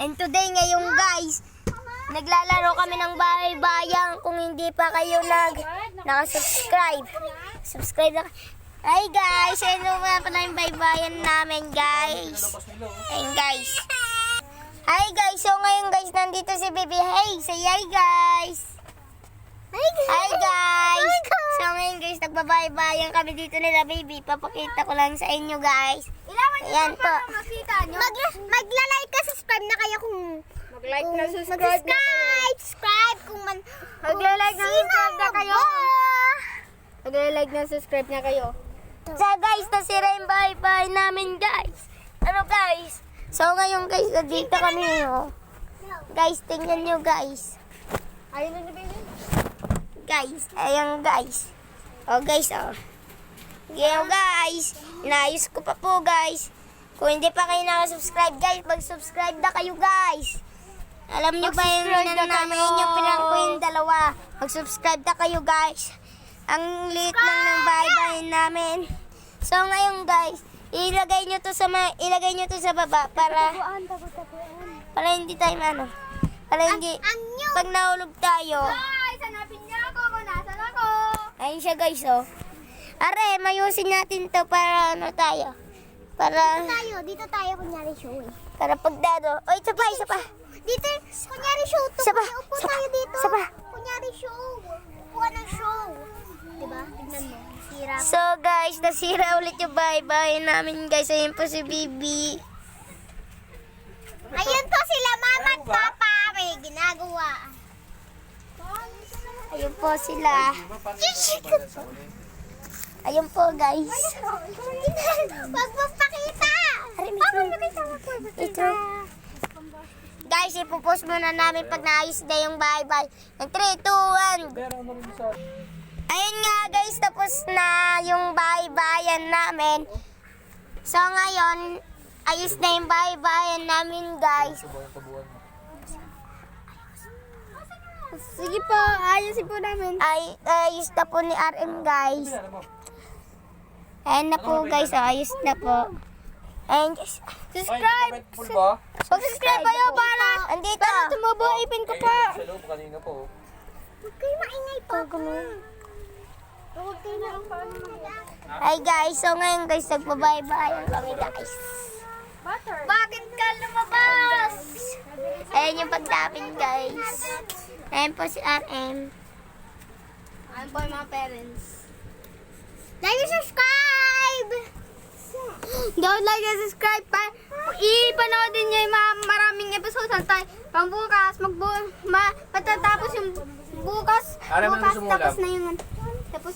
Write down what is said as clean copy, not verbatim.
And today ngayon guys, naglalaro kami ng bahay-bayang. Kung hindi pa kayo nakasubscribe, subscribe na. Hi guys, ano nga pala yung bahay-bayan namin guys. Ayun guys. Hi guys, so ngayon guys, nandito si Baby. Hey, say hi guys. Hi guys. So ngayon guys, nagbabahay-bayan kami dito nila Baby. Papakita ko lang sa inyo guys. Ayan po. Magla-like ka, subscribe na kayo kung Mag-like na, subscribe na kayo. subscribe kung Mag-like na, subscribe na kayo. Mag-like na, subscribe na kayo. So guys, nasira yung bahay-bahay namin guys. Ano guys? So ngayon guys, dito kami oh. Guys, tingnan nyo guys. Ayun na baby. Guys, ayan guys. Oh guys oh. Ngayon guys, inayos ko pa po guys. Kung hindi pa kayo nakasubscribe guys, mag-subscribe na kayo guys. Alam nyo ba yung namin yung pinang ko yung dalawa? Mag-subscribe na kayo guys. Ang liit lang ng bahay-bahay namin. So ngayon guys, ilagay nyo to sa baba para hindi tayo para hindi pag nahulog tayo. Guys, hanapin niya ako kung nasan ako. Ayun siya guys oh. Are, mayusin natin to para tayo. Dito tayo, kunyari show eh. Para pag dado. Oy, isa pa. Dito, kunyari show to. Isa pa. Upo tayo dito. Isa pa. Kunyari show. Upuan ng show. Diba? Tignan mo. Sira. So guys, nasira ulit yung bahay-bahay namin guys. Ayun po si Bibi. Ayun po sila, mama at papa. May ginagawa. Ayun po sila. Ayun po guys. Wag mo pakita. Ito. Guys, ipopost muna namin pag naayos na yung bahay-bahay. Ng 3, 2, 1. Ayun nga guys, tapos na yung bahay-bayan namin. So ngayon, ayos na yung bahay-bayan namin guys. Sige po, ayusin po namin. Ayos na po ni RM guys. Ayan na po guys, ayos na po. And Subscribe! subscribe kayo para andito. Tumubo, ipin ko pa. Huwag kayo maingay pa. Hi guys, so ngayon guys, nagbabahay-bahayan kami guys. Bakit ka lumabas? Ayan yung pagtapin guys. Ayan po si RM. Ayun po yung mga parents. Like and subscribe! Don't like and subscribe pa. Ipanoodin niyo yung mga maraming episode tayo. Pangbukas, patatapos yung bukas. Ano man gusto mo Tapos ulam? na yung tapos